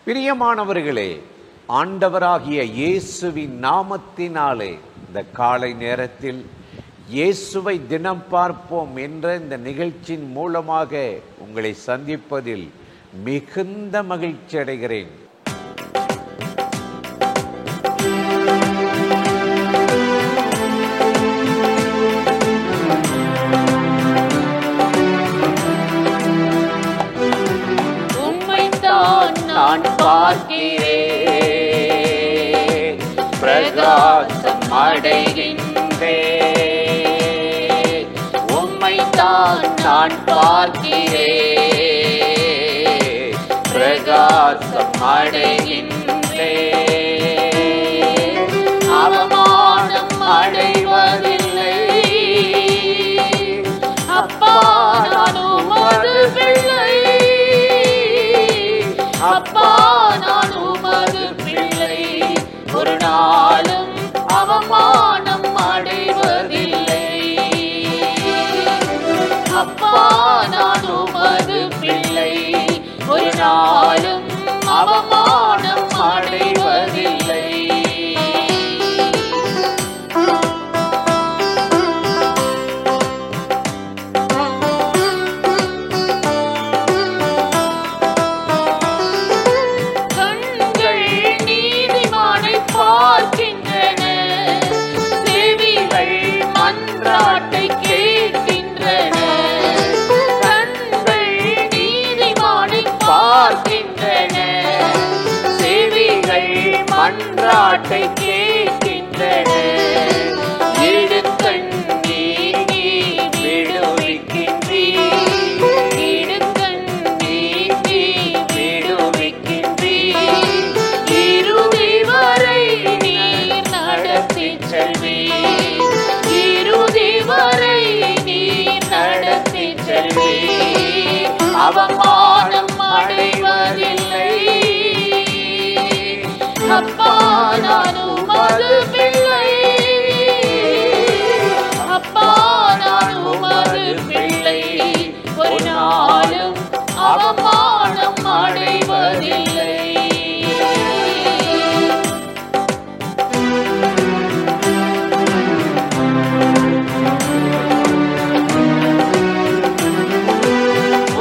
பிரியமானவர்களே, ஆண்டவராகிய இயேசுவின் நாமத்தினாலே இந்த காலை நேரத்தில் இயேசுவை தினம் பார்ப்போம் என்ற இந்த நிகழ்ச்சியின் மூலமாக உங்களை சந்திப்பதில் மிகுந்த மகிழ்ச்சி அடைகிறேன். நான் பார்க்கிறேன், பிரகாசம் அடைகின்றேன். உம்மைத்தான் நான் பார்க்கிறேன், பிரகாசம் அடைகின்றேன். அவமானம் அடைவதில்லை, அப்பா நான் உமது பிள்ளை. அப்பா நான் உமது பிள்ளை, ஒரு நாளும் அவமானம் அடைவதில்லை. அப்பா நான் உமது பிள்ளை, ஒரு நாளும் அவமானம் அடைவதில்லை. பார்க்கின்றன, செவிகள் மன்றாட்டை கேட்கின்றன. கண்கள் நீதிமானை பார்க்கின்றன, செவிகள் மன்றாட்டை கேட்கின்றன. இடுக்கண் நீங்கி விடுவிக்கின்றீர், இடுக்கண் நீங்கி விடுவிக்கின்றீர். இறுதி வரை நீர் நடத்தி செல்வீர், இறுதி வரை நீர் நடத்தி செல்வீர். அவமானம் அடைவதில்லை, அப்பா நான் உமது பிள்ளை. அப்பா நான் உமது பிள்ளை, ஒரு நாளும் அவமானம் அடைவதில்லை.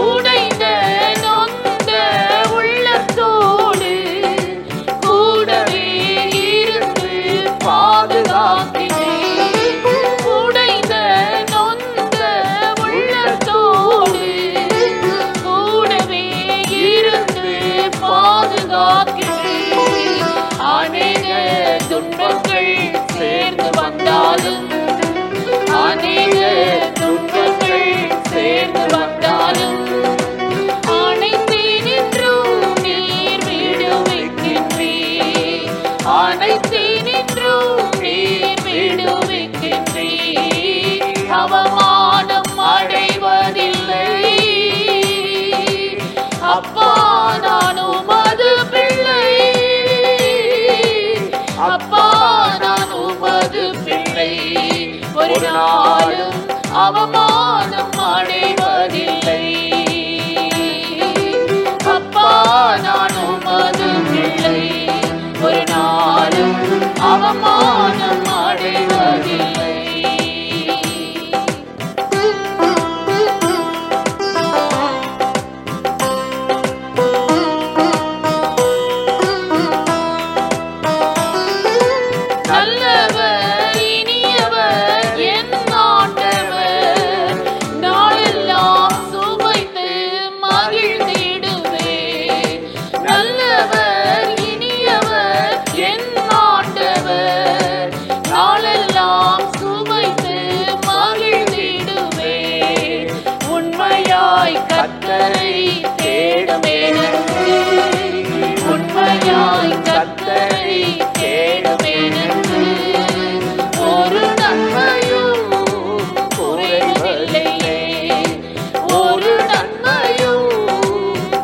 உடைந்த நொந்த உள்ளத்தோடு கூடவே இருந்து பாதுகாக்கிறேன். அநேக துன்பங்கள் சேர்ந்து வந்தாலும், அநேக துன்பங்கள் சேர்ந்து வந்தாலும் அனைத்து நின்றும் நீர் விடுவிக்கின்றீர், அனைத்து நின்றும் நீர் விடுவிக்கின்றீர். அவமானம் அடைவதில்லை, அப்பா நான் உமது பிள்ளை. அப்பா நான் உமது பிள்ளை, ஒரு நாளும் அவமானம் அடைவதில்லை. அப்பா நான் உமது பிள்ளை, ஒரு நாளும் அவமானம் அடைவதில்லை. நல்லவர் இனியவர் என் ஆண்டவர், நாளெல்லாம் சுவைத்து மகிழ்ந்திடுவேன். நல்லவர் இனியவர் என் ஆண்டவர், நாளெல்லாம் சுவைத்து மகிழ்ந்திடுவேன். உண்மையாய் கர்த்தரை தேடுவேனென்று, உண்மையாய் கர்த்தரை தேடுவேனென்று ஒரு நன்மையும் குறைவதில்லையே, ஒரு நன்மையும்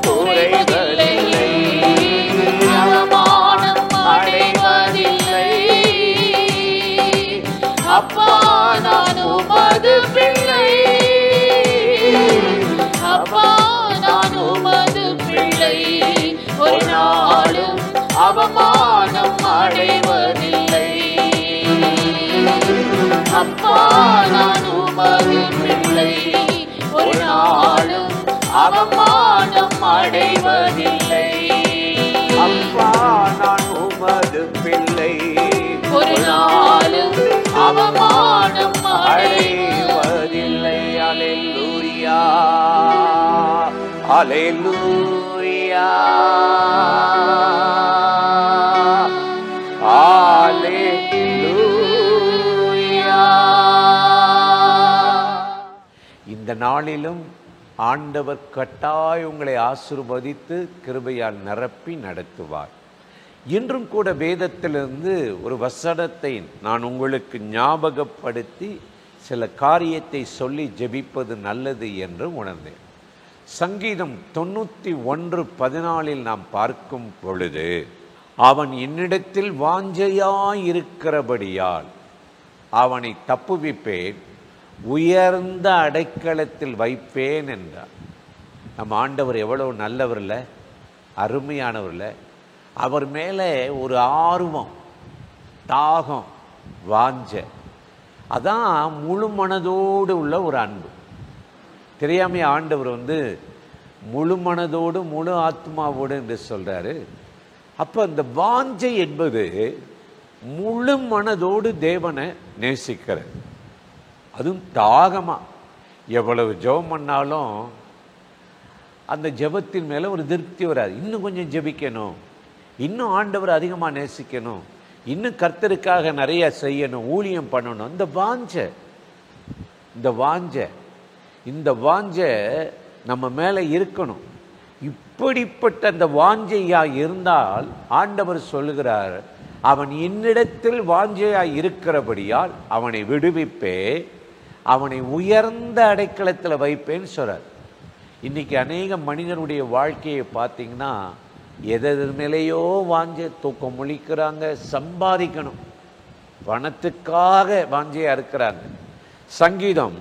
குறைவதில்லையே. அவமானம் அடைவதில்லை, அப்பா நான் உமது பிள்ளை. அப்பா நான் உமது பிள்ளை, ஒரு நாள் அவமானம் அடைவதில்லை. அப்பா நான் உமது பிள்ளை, ஒரு நாளும் அவமானம் அடைவதில்லை. அப்பா நான் உமது பிள்ளை, ஒரு நாளும் அவமானம் அடைவதில்லை. அல்லேலூயா, அல்லேலூயா, அல்லேலூயா. இந்த நாளிலும் ஆண்டவர் கட்டாய் உங்களை ஆசீர்வதித்து கிருபையால் நிரப்பி நடத்துவார். இன்றும் கூட வேதத்திலிருந்து ஒரு வசனத்தை நான் உங்களுக்கு ஞாபகப்படுத்தி சில காரியத்தை சொல்லி ஜெபிப்பது நல்லது என்று உணர்ந்தேன். சங்கீதம் 91:14 நாம் பார்க்கும் பொழுது, அவன் என்னிடத்தில் வாஞ்சையாயிருக்கிறபடியால் அவனை தப்புவிப்பேன், உயர்ந்த அடைக்கலத்தில் வைப்பேன் என்றார். நம்ம ஆண்டவர் எவ்வளவு நல்லவர்ல, அருமையானவர்ல. அவர் மேலே ஒரு ஆர்வம், தாகம், வாஞ்ச, அதான் முழு மனதோடு உள்ள ஒரு அன்பு. தெரியாமே ஆண்டவர் முழு மனதோடு முழு ஆத்மாவோடு என்று சொல்றாரு. அப்போ அந்த வாஞ்சை என்பது முழு மனதோடு தேவனை நேசிக்கிறது. அதுவும் தாகமா. எவ்வளவு ஜெபம் பண்ணாலும் அந்த ஜெபத்தின் மேலே ஒரு திருப்தி வராது. இன்னும் கொஞ்சம் ஜெபிக்கணும், இன்னும் ஆண்டவர் அதிகமாக நேசிக்கணும், இன்னும் கர்த்தருக்காக நிறைய செய்யணும், ஊழியம் பண்ணணும். இந்த வாஞ்சை நம்ம மேலே இருக்கணும். இப்படிப்பட்ட அந்த வாஞ்சையா இருந்தால் ஆண்டவர் சொல்லுகிறார், அவன் என்னிடத்தில் வாஞ்சையாய் இருக்கிறபடியால் அவனை விடுவிப்பே, அவனை உயர்ந்த அடைக்கலத்தில் வைப்பேன்னு சொல்றார். இன்னைக்கு அநேக மனிதனுடைய வாழ்க்கையை பார்த்தீங்கன்னா எது மேலேயோ வாஞ்ச தூக்கம் முழிக்கிறாங்க, சம்பாதிக்கணும், பணத்துக்காக வாஞ்சையா இருக்கிறாங்க. சங்கீதம்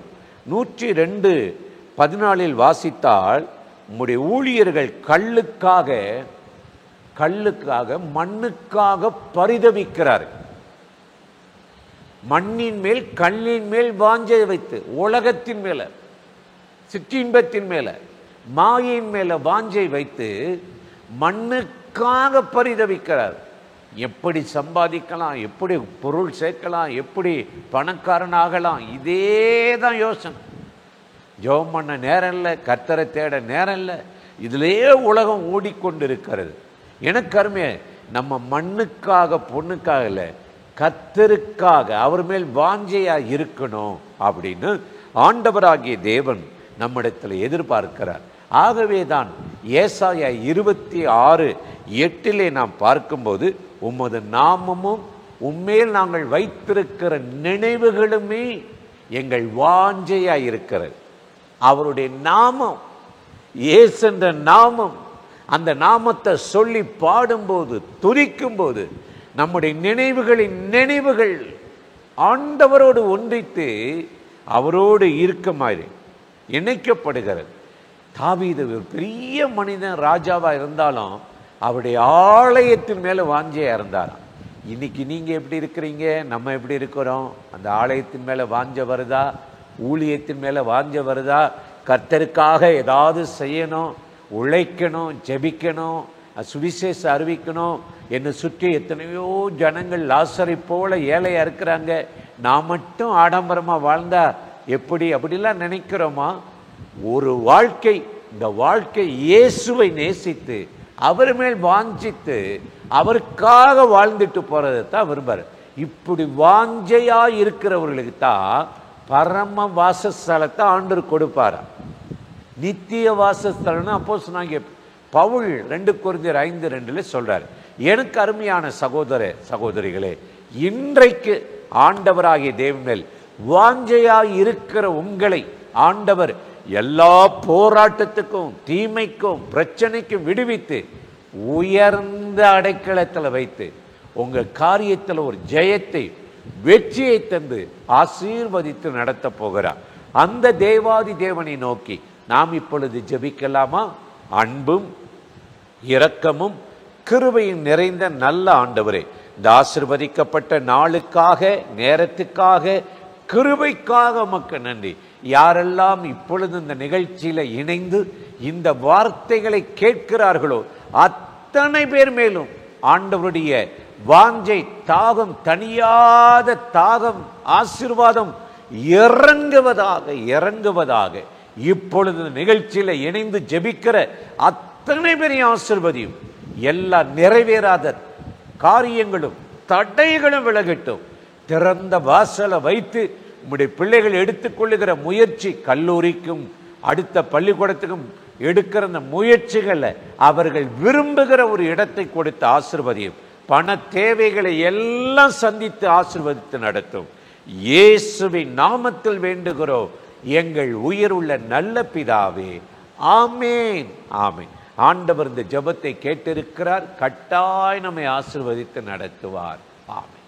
102:14 வாசித்தால், உம்முடைய ஊழியர்கள் கல்லுக்காக மண்ணுக்காக பரிதவிக்கிறார். மண்ணின் மேல் கல்லின் மேல் வாஞ்சை வைத்து, உலகத்தின் மேல, சிற்றின்பத்தின் மேல, மாயின் மேல வாஞ்சை வைத்து மண்ணுக்காக பரிதவிக்கிறார். எப்படி சம்பாதிக்கலாம், எப்படி பொருள் சேர்க்கலாம், எப்படி பணக்காரனாகலாம், இதே தான் யோசனை. ஜெபம் பண்ண நேரம் இல்லை, கர்த்தரை தேட நேரம் இல்லை, இதிலே உலகம் ஓடிக்கொண்டிருக்கிறது. எனக்கு அருமையா, நம்ம மண்ணுக்காக பொண்ணுக்காக இல்லை, கர்த்தருக்காக அவர் மேல் வாஞ்சையா இருக்கணும் அப்படின்னு ஆண்டவராகிய தேவன் நம்மிடத்தில் எதிர்பார்க்கிறார். ஆகவே தான் ஏசாயா 26:8 நாம் பார்க்கும்போது, உமது நாமமும் உம்மேல் நாங்கள் வைத்திருக்கிற நினைவுகளுமே எங்கள் வாஞ்சையா இருக்கிறது. அவருடைய நாமம், இயேசு என்ற நாமம், அந்த நாமத்தை சொல்லி பாடும்போது, துதிக்கும்போது நம்முடைய நினைவுகள் ஆண்டவரோடு ஒன்றித்து அவரோடு இருக்கமாறு இணைக்கப்படுகிறது. தாவீது ஒரு பெரிய மனிதன், ராஜாவா இருந்தாலும் அவருடைய ஆலயத்தின் மேல வாஞ்சையா இருந்தாராம். இன்னைக்கு நீங்க எப்படி இருக்கிறீங்க, நம்ம எப்படி இருக்கிறோம்? அந்த ஆலயத்தின் மேல வாஞ்ச வருதா? ஊழியத்தின் மேல வாஞ்ச வருதா? கர்த்தருக்காக ஏதாவது செய்யணும், உழைக்கணும், ஜெபிக்கணும், சுவிசேஷம் அறிவிக்கணும். என்னை சுற்றி எத்தனையோ ஜனங்கள் லாசரை போல ஏழையா இருக்கிறாங்க, நான் மட்டும் ஆடம்பரமா வாழ்ந்தா எப்படி, அப்படிலாம் நினைக்கிறோமா? ஒரு வாழ்க்கை, இந்த வாழ்க்கை இயேசுவை நேசித்து அவர் மேல் வாஞ்சித்து அவருக்காக வாழ்ந்துட்டு போறதை தான் விரும்புறார். இப்படி வாஞ்சையா இருக்கிறவர்களுக்கு தான் பரம வாசஸ்தலத்தை ஆண்டவர் கொடுப்பாரா. நித்திய வாசஸ்தலம்னு அப்போஸ்தலனாகிய பவுல் 2 கொரிந்தியர் 5:2 சொல்றாரு. எனக்கு அருமையான சகோதரிகளே, இன்றைக்கு ஆண்டவராகிய தேவன் மேல் வாஞ்சையாய் இருக்கிற உங்களை ஆண்டவர் எல்லா போராட்டத்துக்கும், தீமைக்கும், பிரச்சனைக்கும் விடுவித்து உயர்ந்த அடைக்கலத்தில் வைத்து உங்க காரியத்தில் ஒரு ஜெயத்தை, வெற்றியை தந்து ஆசீர்வதித்து நடத்த போகிறார். அந்த தேவாதி தேவனை நோக்கி நாம் இப்பொழுது ஜெபிக்கலாமா? அன்பும் இரக்கமும் கிருபையின் நிறைந்த நல்ல ஆண்டவரே, இந்த ஆசீர்வதிக்கப்பட்ட நாளுக்காக, நேரத்துக்காக, கிருபைக்காக உமக்கு நன்றி. யாரெல்லாம் இப்பொழுது இந்த நிகழ்ச்சியில இணைந்து இந்த வார்த்தைகளை கேட்கிறார்களோ அத்தனை பேர் மேலும் ஆண்டவருடைய வாஞ்சை, தாகம், தனியாத தாகம், ஆசீர்வாதம் இறங்குவதாக இறங்குவதாக. இப்பொழுது நிகழ்ச்சியில இணைந்து ஜெபிக்கிற அத்தனை பேரையும் ஆசீர்வதியும். எல்லா நிறைவேறாத காரியங்களும் தடைகளும் விலகட்டும். திறந்த வாசலை வைத்து உம்முடைய பிள்ளைகள் எடுத்துக்கொள்ளுகிற முயற்சி, கல்லூரிக்கும் அடுத்த பள்ளிக்கூடத்துக்கும் எடுக்கிற அந்த முயற்சிகளை அவர்கள் விரும்புகிற ஒரு இடத்தை கொடுத்து ஆசீர்வதியும். பண தேவைகளை எல்லாம் சந்தித்து ஆசீர்வதித்து நடத்தும். இயேசுவின் நாமத்தில் வேண்டுகிறோம் எங்கள் உயிருள்ள நல்ல பிதாவே. ஆமேன், ஆமேன். ஆண்டவர் இந்த ஜெபத்தை கேட்டிருக்கிறார். கட்டாய் நம்மை ஆசீர்வதித்து நடத்துவார். ஆமேன்.